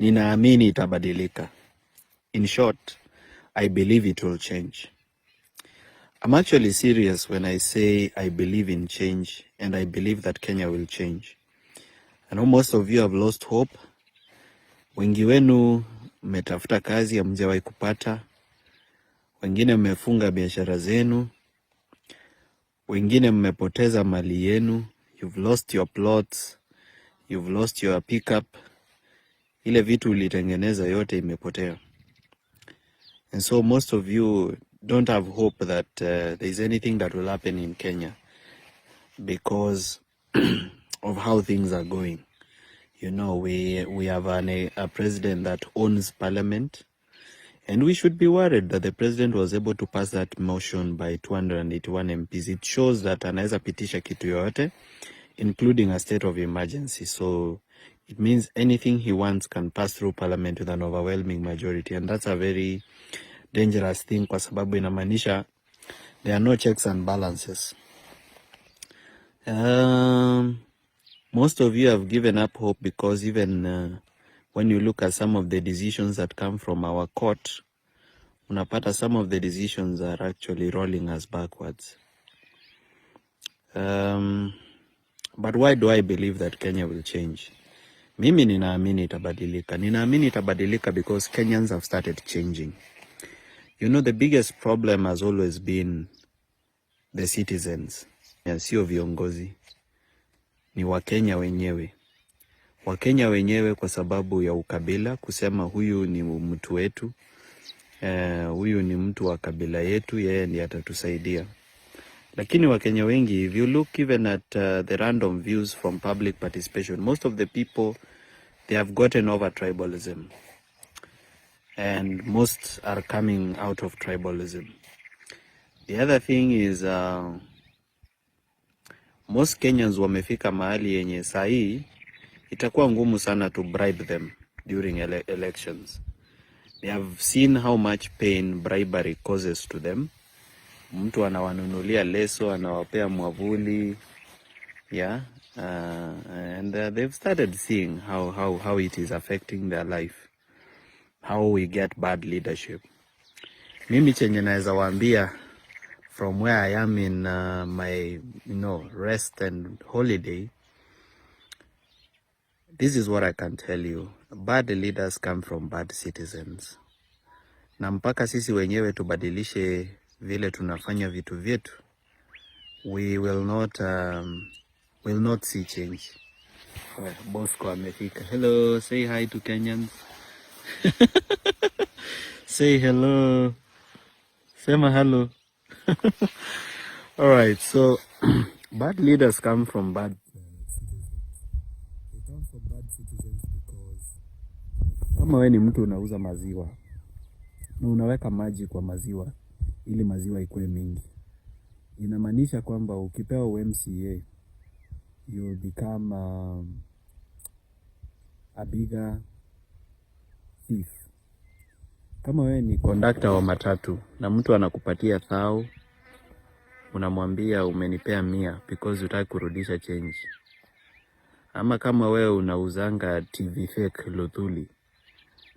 Ninaamini itabadilika. In short, I believe it will change. I'm actually serious when I say I believe in change and I believe that Kenya will change. I know most of you have lost hope. Wengi wenu mmetafuta kazi hamjawahi kupata. Wengine mmefunga biashara zenu. Wengine mmepoteza mali yenu. You've lost your plots. You've lost your pickup. Ile vitu ulitengeneza yote imepotea. And so most of you don't have hope that there is anything that will happen in Kenya because of how things are going. You know, we have a president that owns parliament, and we should be worried that the president was able to pass that motion by 281 MPs. It shows that anaweza pitisha kitu yote, including a state of emergency. So it means anything he wants can pass through parliament with an overwhelming majority, and that's a very dangerous thing kwa sababu inamaanisha there are no checks and balances. Most of you have given up hope because even when you look at some of the decisions that come from our court, unapata some of the decisions are actually rolling us backwards. But why do I believe that Kenya will change? Mimi ninaamini itabadilika. Ninaamini itabadilika because Kenyans have started changing. You know, the biggest problem has always been the citizens. Sio viongozi. Ni Wakenya wenyewe. Wakenya wenyewe kwa sababu ya ukabila, kusema huyu ni mtu wetu, huyu ni mtu wa kabila yetu, yeye ndiye atatusaidia. Lakini Wakenya wengi, if you look even at the random views from public participation, most of the people, they have gotten over tribalism. And most are coming out of tribalism. The other thing is most Kenyans wamefika mahali yenye sahi itakuwa ngumu sana to bribe them during elections. They have seen how much pain bribery causes to them. Mtu anawanunulia leso, anawapea mwavuli, yeah, and they've started seeing how it is affecting their life, how we get bad leadership. Mimi chenye naweza waambia from where I am in my rest and holiday, this is what I can tell you. Bad leaders come from bad citizens. Na mpaka sisi wenyewe tubadilishe vile tunafanya vitu vyetu, we will not see change. Bosco amefika. Hello, say hi to Kenyans. Say hello. Sema hello. All right, so bad leaders come from bad citizens because kama we ni mtu unauza maziwa na unaweka maji kwa maziwa ili maziwa ikuwe mingi, inamaanisha kwamba ukipewa UMCA you become a bigger thief. Kama we ni conductor wa matatu na mtu anakupatia 1,000, unamwambia umenipea 100 because hutaki kurudisha change. Ama kama wewe unauzanga TV fake Luthuli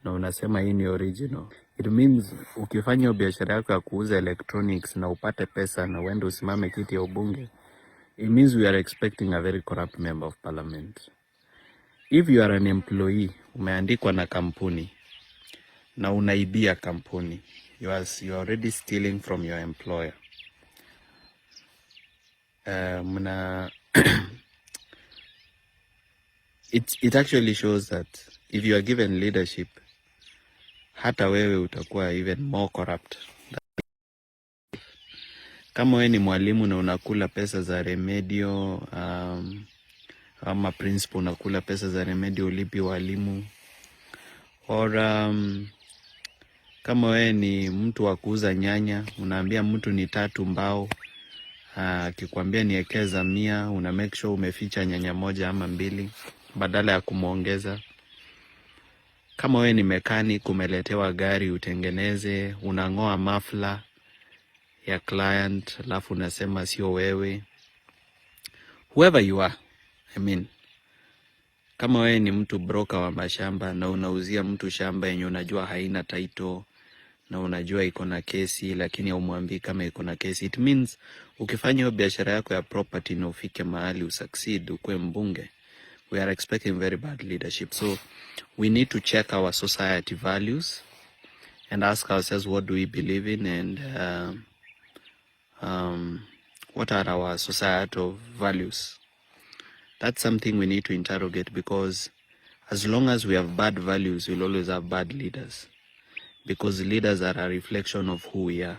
na unasema hii ni original, it means ukifanya biashara yako ya kuuza electronics na upate pesa na uende usimame kiti ya ubunge, it means we are expecting a very corrupt member of parliament. If you are an employee, umeandikwa na kampuni na unaibia kampuni, you are already stealing from your employer. It actually shows that if you are given leadership, hata wewe utakuwa even more corrupt. Kama wewe ni mwalimu na unakula pesa za remedio, ama principal unakula pesa za remedio ulipi walimu, or kama wewe ni mtu wa kuuza nyanya, unaambia mtu ni 3 mbao, akikwambia niekeza 100, una make sure umeficha nyanya 1 ama 2 badala ya kumuongeza. Kama wewe ni mechanic, umeletewa gari utengeneze, unangoa mafla ya client alafu unasema sio wewe. Whoever you are, I mean, Kama wewe ni mtu broker wa mashamba na unauzia mtu shamba yenye unajua haina title na unajua iko na kesi, lakini haumwambii kama iko na kesi, it means ukifanya hiyo biashara yako ya property na ufike mahali usucceed, ukue mbunge, we are expecting very bad leadership. So we need to check our society values and ask ourselves, what do we believe in, and what are our societal values. That's something we need to interrogate, because as long as we have bad values, we'll always have bad leaders, because leaders are a reflection of who we are.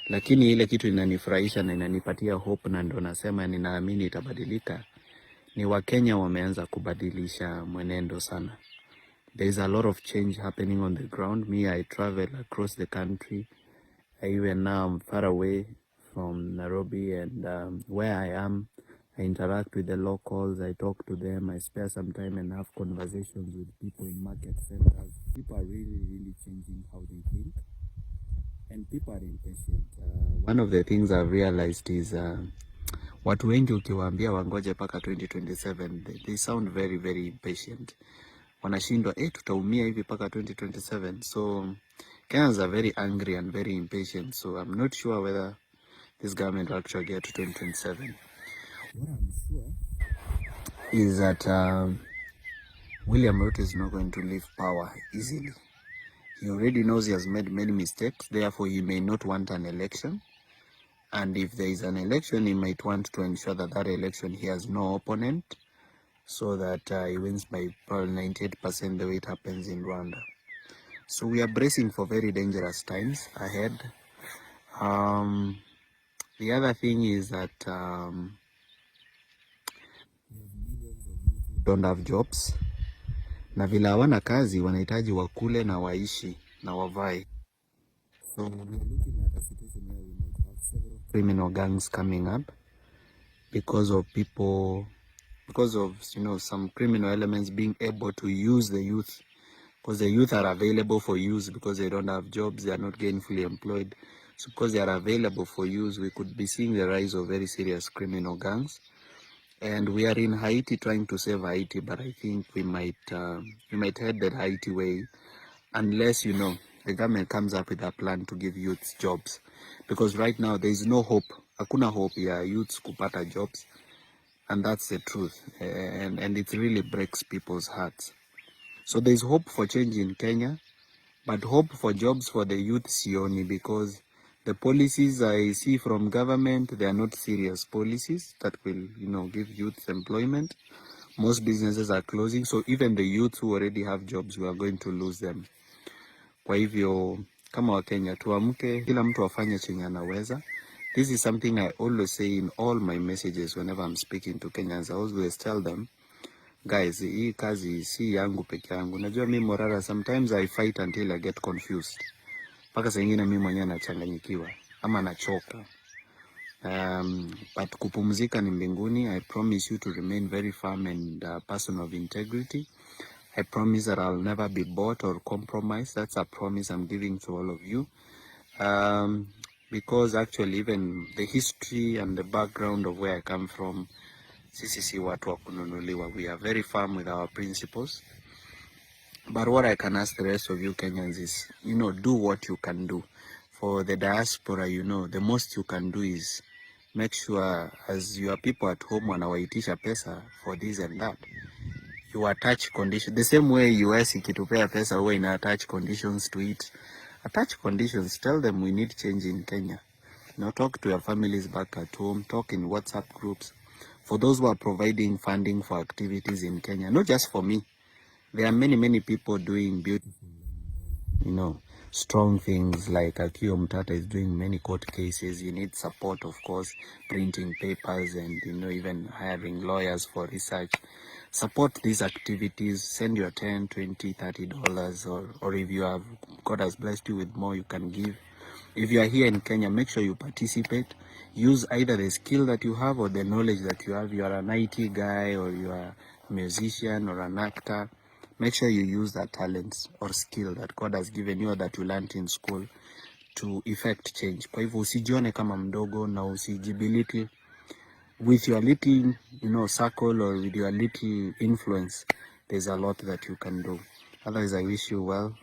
Lakini ile kitu inanifurahisha na inanipatia hope, na ndo nasema ninaamini itabadilika, ni Wakenya wameanza kubadilisha mwenendo sana. There is a lot of change happening on the ground. Me, I travel across the country. Even now I'm far away from Nairobi, and where I am, I interact with the locals, I talk to them, I spare some time and have conversations with people in market centers. People are really changing how they think, and people are impatient. One of the things I've realized is watu wengi ukiwaambia wangoje paka 2027, they sound very impatient. Wanashindwa tutaumia hivi paka 2027. So Kenyans are very angry and very impatient. So I'm not sure whether this government will actually get to 2027. What I'm sure is that William Ruto is not going to leave power easily. He already knows he has made many mistakes, therefore he may not want an election. And if there is an election, he might want to ensure that that election he has no opponent, so that he wins by probably 98% the way it happens in Rwanda. So we are bracing for very dangerous times ahead. The other thing is that don't have jobs, na vile hawana kazi wanahitaji wakule na waishi na wavae. So we are looking at a situation where we might have several criminal gangs coming up because of some criminal elements being able to use the youth, because the youth are available for use because they don't have jobs, they are not gainfully employed. So because they are available for use, we could be seeing the rise of very serious criminal gangs. And we are in Haiti trying to save Haiti, but I think we might head that Haiti way unless the government comes up with a plan to give youths jobs, because right now there is no hope. Hakuna hope ya youths kupata jobs, and that's the truth, and it really breaks people's hearts. So there is hope for change in Kenya, but hope for jobs for the youth sioni, because the policies I see from government, they are not serious policies that will give youth employment. Most businesses are closing, so even the youth who already have jobs, we are going to lose them. Kwa hivyo kama Wakenya tuamke, kila mtu afanye chenye anaweza. This is something I always say in all my messages whenever I'm speaking to Kenyans. I always tell them, guys, hii kazi si yangu peke yangu. Najua mimi Morara, sometimes I fight until I get confused. Paka saa nyingine mimi mwenyewe nachanganyikiwa ama nachoka. But kupumzika ni mbinguni. I promise you to remain very firm and a person of integrity. I promise that I'll never be bought or compromised. That's a promise I'm giving to all of you. Because actually even the history and the background of where I come from, sisi si watu wa kununuliwa. We are very firm with our principles. But what I can ask the rest of you Kenyans is, do what you can do. For the diaspora, the most you can do is make sure as your people at home wanawaitisha pesa for this and that, you attach conditions. The same way US ikitupea pesa huwa ina attach conditions to it. Attach conditions. Tell them we need change in Kenya. Talk to your families back at home. Talk in WhatsApp groups. For those who are providing funding for activities in Kenya, not just for me. There are many people doing beautiful, strong things, like Akio Mtata is doing many court cases. You need support, of course, printing papers and, even hiring lawyers for research. Support these activities. Send your $10, $20, $30, or if you have, God has blessed you with more, you can give. If you are here in Kenya, make sure you participate. Use either the skill that you have or the knowledge that you have. You are an IT guy, or you are a musician or an actor. Make sure you use that talent or skill that God has given you or that you learned in school to effect change. Kwa hivyo usijione kama mdogo na usijibility. with your little, circle, or with your little influence, there's a lot that you can do. Otherwise, I wish you well.